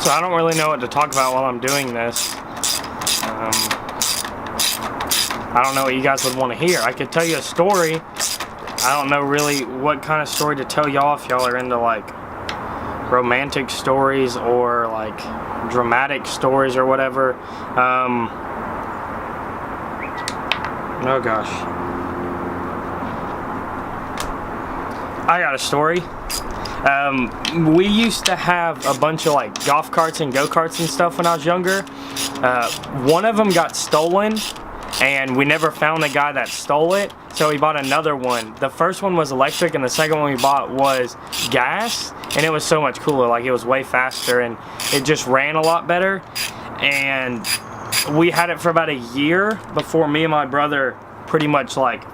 So I don't really know what to talk about while I'm doing this. I don't know what you guys would want to hear. I could tell you a story. I don't know really what kind of story to tell y'all if y'all are into like romantic stories or like dramatic stories or whatever. Oh gosh. I got a story. We used to have a bunch of like golf carts and go-karts and stuff when I was younger. One of them got stolen and we never found the guy that stole it, so we bought another one. The first one was electric and the second one we bought was gas, and it was so much cooler. Like, it was way faster and it just ran a lot better. And we had it for about a year before me and my brother pretty much like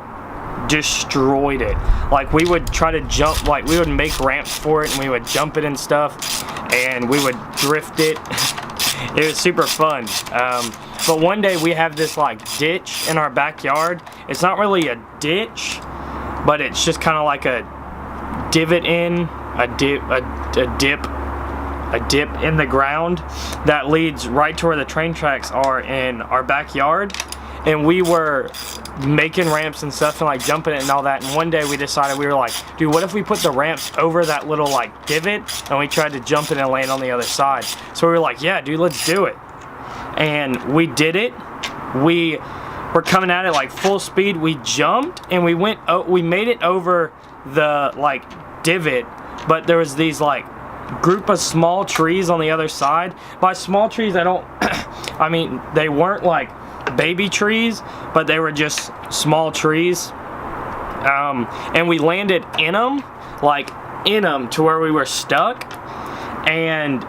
destroyed it. Like, we would try to jump, like we would make ramps for it and we would jump it and stuff and we would drift it. It was super fun. But one day we have this like ditch in our backyard. It's not really a ditch, but it's just kind of like a divot in a dip in the ground that leads right to where the train tracks are in our backyard. And we were making ramps and stuff and like jumping it and all that. And one day we decided, we were like, dude, what if we put the ramps over that little like divot and we tried to jump it and land on the other side? So we were like, yeah, dude, let's do it. And we did it. We were coming at it like full speed. We jumped and we made it over the like divot, but there was these like group of small trees on the other side. By small trees, I mean, they weren't like baby trees, but they were just small trees. And we landed in them to where we were stuck, and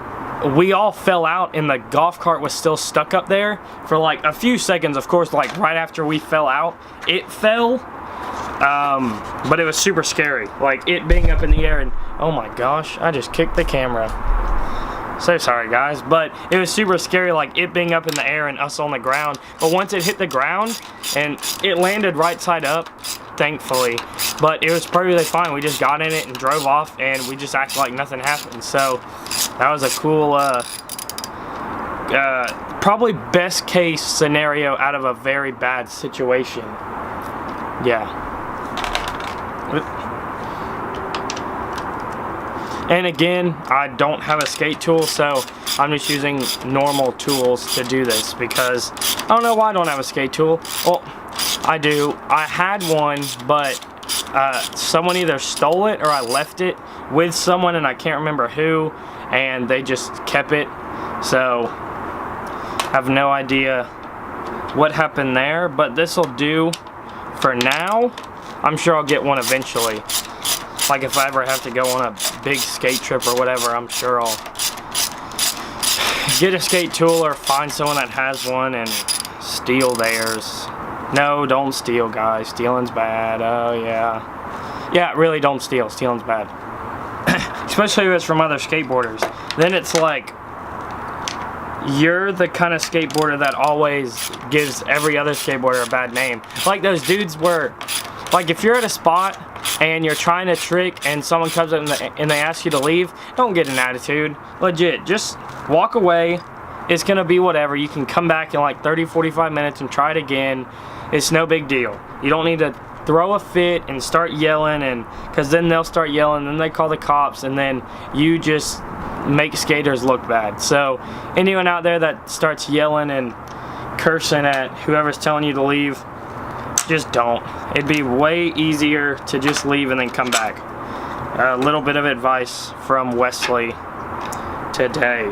we all fell out and the golf cart was still stuck up there for like a few seconds. Of course, like right after we fell out, it fell. But it was super scary, like it being up in the air. And oh my gosh, I just kicked the camera. So sorry guys, but it was super scary, like it being up in the air and us on the ground. But once it hit the ground, and it landed right side up, thankfully, but it was perfectly fine. We just got in it and drove off, and we just acted like nothing happened. So that was a cool, probably best case scenario out of a very bad situation. Yeah. And again, I don't have a skate tool, so I'm just using normal tools to do this, because I don't know why I don't have a skate tool. Well, I do. I had one, but someone either stole it or I left it with someone, and I can't remember who, and they just kept it. So I have no idea what happened there, but this will do for now. I'm sure I'll get one eventually. Like if I ever have to go on a big skate trip or whatever, I'm sure I'll get a skate tool or find someone that has one and steal theirs. No, don't steal, guys. Stealing's bad. Oh, yeah. Yeah, really don't steal. Stealing's bad. Especially if it's from other skateboarders. Then it's like, you're the kind of skateboarder that always gives every other skateboarder a bad name. Like those dudes were, like if you're at a spot and you're trying to trick and someone comes up and they ask you to leave, don't get an attitude. Legit, just walk away. It's gonna be whatever. You can come back in like 30-45 minutes and try it again. It's no big deal. You don't need to throw a fit and start yelling, and because then they'll start yelling, then they call the cops, and then you just make skaters look bad. So anyone out there that starts yelling and cursing at whoever's telling you to leave, just don't. It'd be way easier to just leave and then come back. A little bit of advice from Wesley today.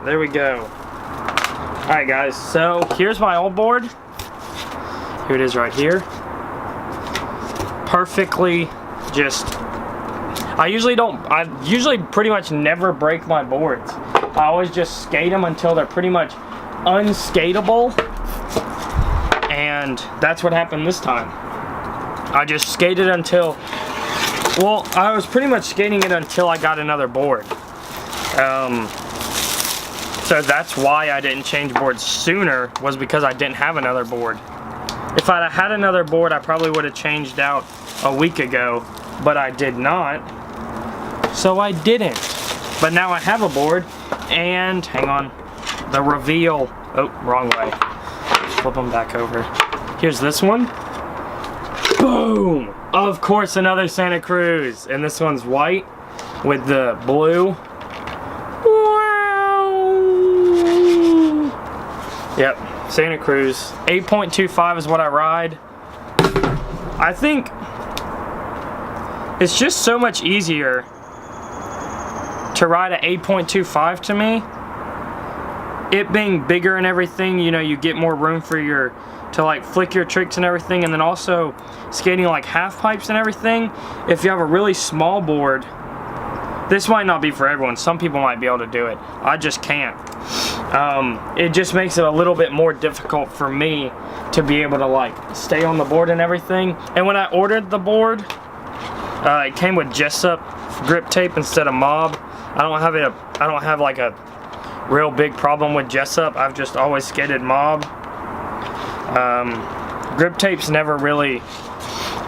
There we go. Alright guys, so here's my old board. Here it is right here. Perfectly just... I usually pretty much never break my boards. I always just skate them until they're pretty much unskateable, and that's what happened this time. I just skated until, well, I was pretty much skating it until I got another board. So that's why I didn't change boards sooner, was because I didn't have another board. If I'd had another board, I probably would have changed out a week ago, but I did not. So I didn't. But now I have a board, and hang on, the reveal. Oh, wrong way. Flip them back over. Here's this one. Boom! Of course, another Santa Cruz, and this one's white with the blue. Wow! Yep, Santa Cruz. 8.25 is what I ride. I think it's just so much easier to ride at 8.25 to me. It being bigger and everything, you know, you get more room for to like flick your tricks and everything, and then also skating like half pipes and everything. If you have a really small board, this might not be for everyone. Some people might be able to do it. I just can't. It just makes it a little bit more difficult for me to be able to like stay on the board and everything. And when I ordered the board, it came with Jessup grip tape instead of Mob. I don't have like a real big problem with Jessup. I've just always skated Mob. Grip tape's never really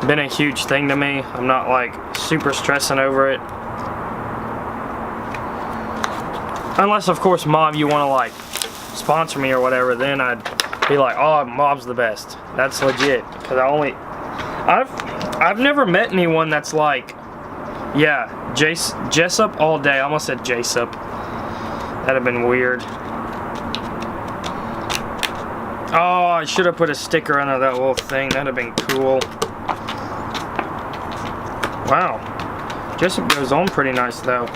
been a huge thing to me. I'm not like super stressing over it. Unless of course Mob, you want to like sponsor me or whatever, then I'd be like, oh, Mob's the best. That's legit. Because I've never met anyone that's like, yeah, Jessup all day. I almost said Jessup. That'd have been weird. Oh, I should have put a sticker under that little thing. That'd have been cool. Wow. Jessup goes on pretty nice though.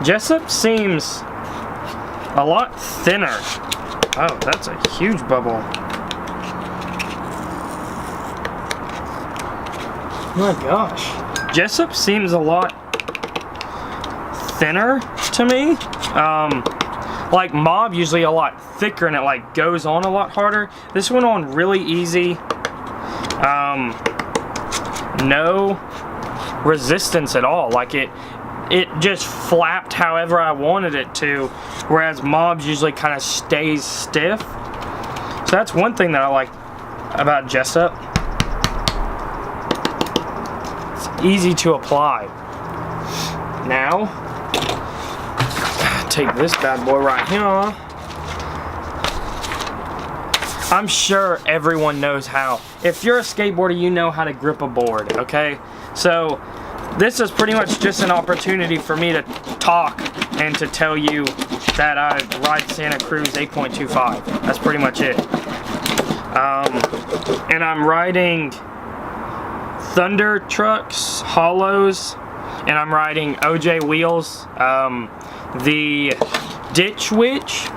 Jessup seems a lot thinner. Oh, that's a huge bubble. My gosh. Jessup seems a lot thinner to me. Like Mob usually a lot thicker and it like goes on a lot harder. This went on really easy. No resistance at all. Like it just flapped however I wanted it to, whereas Mob's usually kind of stays stiff. So that's one thing that I like about Jessup. It's easy to apply. Now, take this bad boy right here. I'm sure everyone knows how. If you're a skateboarder, you know how to grip a board, okay? So this is pretty much just an opportunity for me to talk and to tell you that I ride Santa Cruz 8.25. That's pretty much it. And I'm riding Thunder trucks, hollows, and I'm riding OJ wheels. The Ditch Witch,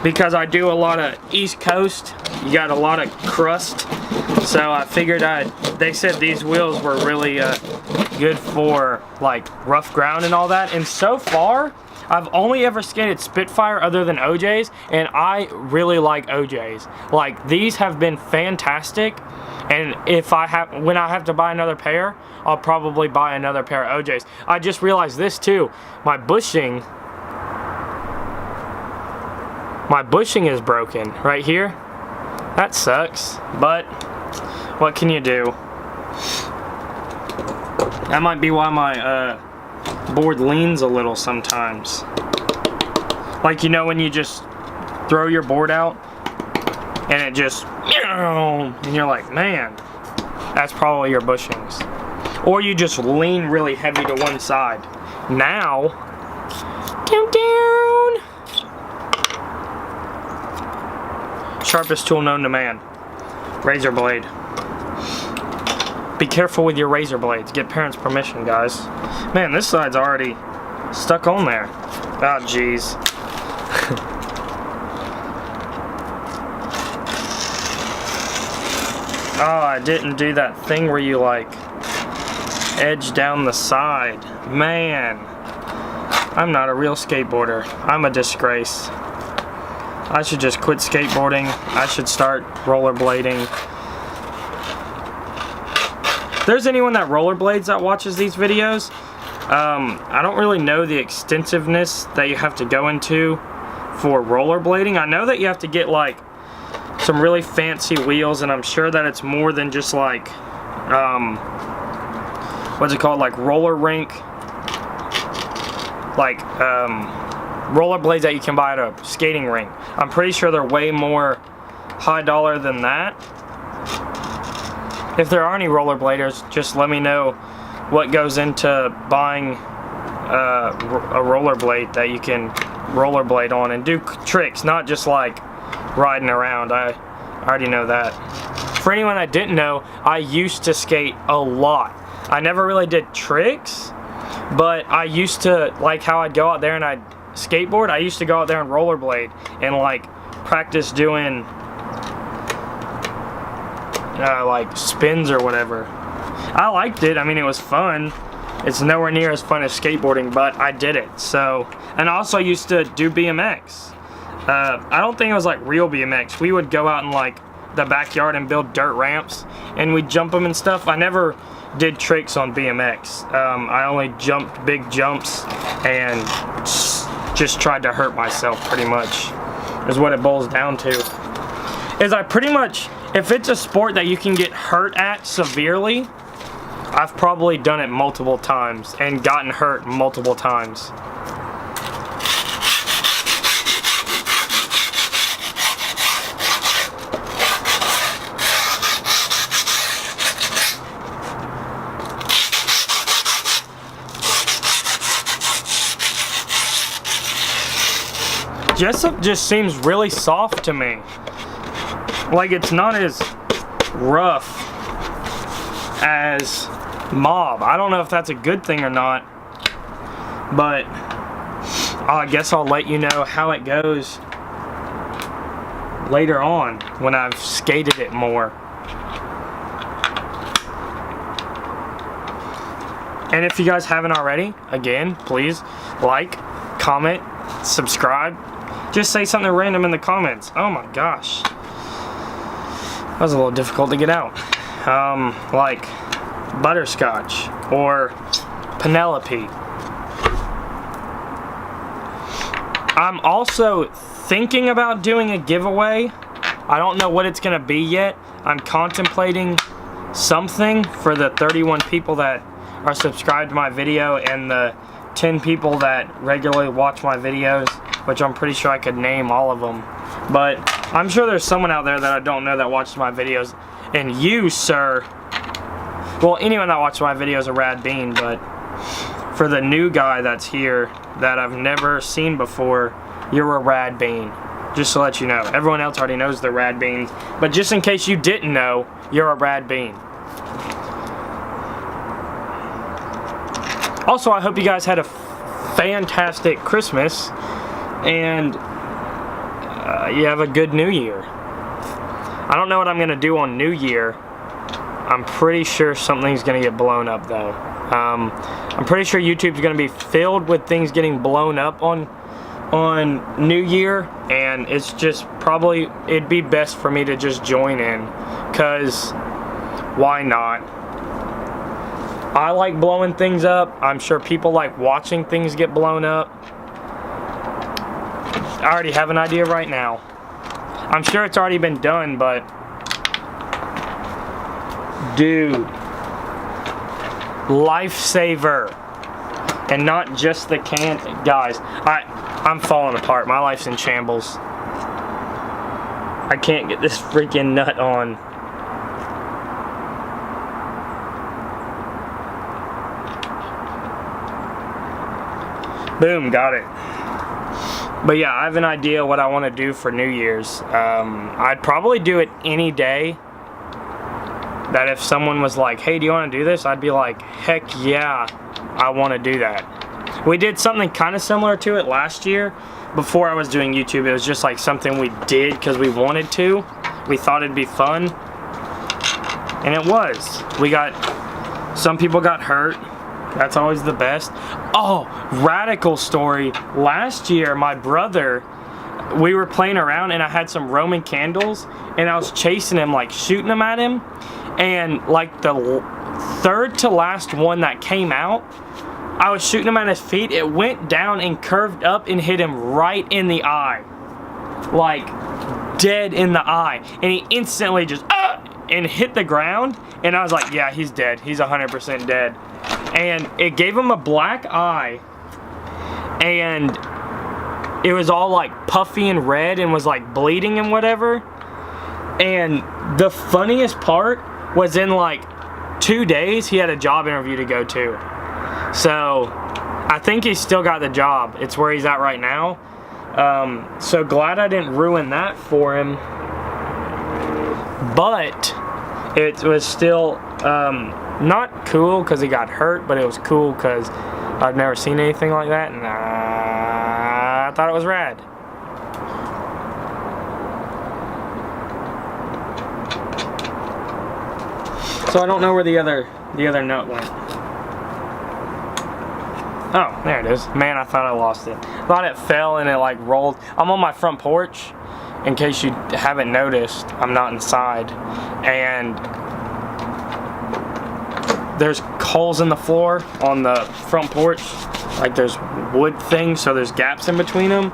because I do a lot of East Coast. You got a lot of crust, so I figured they said these wheels were really good for like rough ground and all that. And so far, I've only ever skated Spitfire other than OJ's, and I really like OJ's. Like, these have been fantastic, and when I have to buy another pair, I'll probably buy another pair of OJ's. I just realized this too. My bushing is broken right here. That sucks, but what can you do? That might be why my board leans a little sometimes. Like, you know, when you just throw your board out and it just, and you're like, man, that's probably your bushings. Or you just lean really heavy to one side. Now, down. Sharpest tool known to man. Razor blade. Be careful with your razor blades. Get parents' permission, guys. Man, this side's already stuck on there. Oh, jeez. Oh, I didn't do that thing where you, like, edge down the side. Man. I'm not a real skateboarder. I'm a disgrace. I should just quit skateboarding. I should start rollerblading. If there's anyone that rollerblades that watches these videos, I don't really know the extensiveness that you have to go into for rollerblading. I know that you have to get like some really fancy wheels, and I'm sure that it's more than just like what's it called, like roller rink, like roller blades that you can buy at a skating rink. I'm pretty sure they're way more high dollar than that. If there are any rollerbladers, just let me know what goes into buying a rollerblade that you can rollerblade on and do tricks, not just like riding around. I already know that. For anyone that didn't know, I used to skate a lot. I never really did tricks, but I used to, like how I'd go out there and I'd skateboard, I used to go out there and rollerblade and like practice doing like spins or whatever. I liked it. I mean, it was fun. It's nowhere near as fun as skateboarding, but I did it. So, and I also used to do BMX. I don't think it was like real BMX. We would go out in like the backyard and build dirt ramps and we'd jump them and stuff. I never did tricks on BMX. I only jumped big jumps and just tried to hurt myself, pretty much, is what it boils down to. Is I pretty much, if it's a sport that you can get hurt at severely, I've probably done it multiple times and gotten hurt multiple times. Jessup just seems really soft to me. Like, it's not as rough as Mob. I don't know if that's a good thing or not, but I guess I'll let you know how it goes later on when I've skated it more. And if you guys haven't already, again, please like, comment, subscribe. Just say something random in the comments. Oh my gosh. That was a little difficult to get out. Like butterscotch or Penelope. I'm also thinking about doing a giveaway. I don't know what it's gonna be yet. I'm contemplating something for the 31 people that are subscribed to my video and the 10 people that regularly watch my videos, which I'm pretty sure I could name all of them. But I'm sure there's someone out there that I don't know that watches my videos. And you, sir, well, anyone that watches my videos is a rad bean, but for the new guy that's here that I've never seen before, you're a rad bean. Just to let you know. Everyone else already knows they're rad beans, but just in case you didn't know, you're a rad bean. Also, I hope you guys had a fantastic Christmas and you have a good New Year. I don't know what I'm gonna do on New Year. I'm pretty sure something's gonna get blown up though. I'm pretty sure YouTube's gonna be filled with things getting blown up on New Year, and it's just probably, it'd be best for me to just join in, cause why not? I like blowing things up. I'm sure people like watching things get blown up. I already have an idea right now. I'm sure it's already been done, but dude, lifesaver, and not just the can. Guys, I'm falling apart. My life's in shambles. I can't get this freaking nut on. Boom, got it. But yeah, I have an idea what I want to do for New Year's. I'd probably do it any day. That if someone was like, hey, do you want to do this? I'd be like, heck yeah, I want to do that. We did something kind of similar to it last year. Before I was doing YouTube, it was just like something we did because we wanted to. We thought it'd be fun. And it was. Some people got hurt. That's always the best. Oh, radical story. Last year, my brother, we were playing around and I had some Roman candles and I was chasing him, like shooting them at him. And like the third to last one that came out, I was shooting him at his feet. It went down and curved up and hit him right in the eye. Like dead in the eye. And he instantly just, and hit the ground, and I was like, yeah, he's dead. He's 100% dead. And it gave him a black eye, and it was all like puffy and red and was like bleeding and whatever. And the funniest part was in like 2 days, he had a job interview to go to. So I think he's still got the job. It's where he's at right now. So glad I didn't ruin that for him. But it was still not cool because he got hurt, but it was cool because I've never seen anything like that, and I thought it was rad. So I don't know where the other nut went. Oh, there it is. Man, I thought I lost it. I thought it fell and it like rolled. I'm on my front porch. In case you haven't noticed, I'm not inside. And there's holes in the floor on the front porch. Like there's wood things, so there's gaps in between them.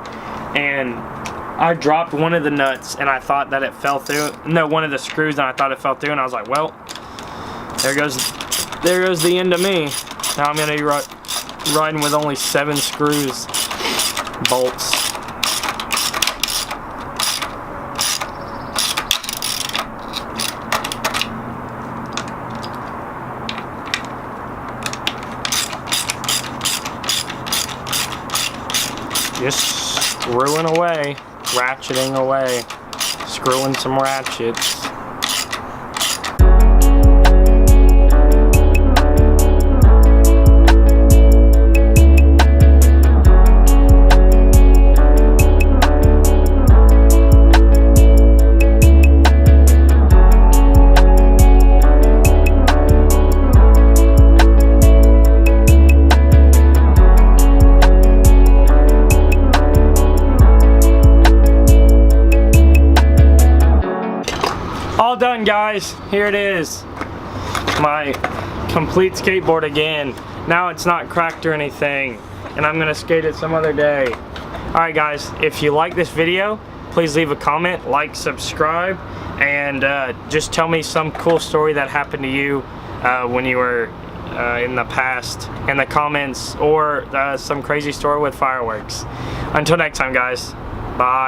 And I dropped one of the nuts and I thought that it fell through. No, one of the screws, and I thought it fell through, and I was like, well, there goes the end of me. Now I'm gonna be riding with only 7 screws, bolts. Just screwing away, ratcheting away, screwing some ratchets. All done, guys. Here it is. My complete skateboard again. Now it's not cracked or anything, and I'm gonna skate it some other day. Alright guys, if you like this video, please leave a comment, like, subscribe, and just tell me some cool story that happened to you when you were in the past in the comments, or some crazy story with fireworks. Until next time, guys. Bye.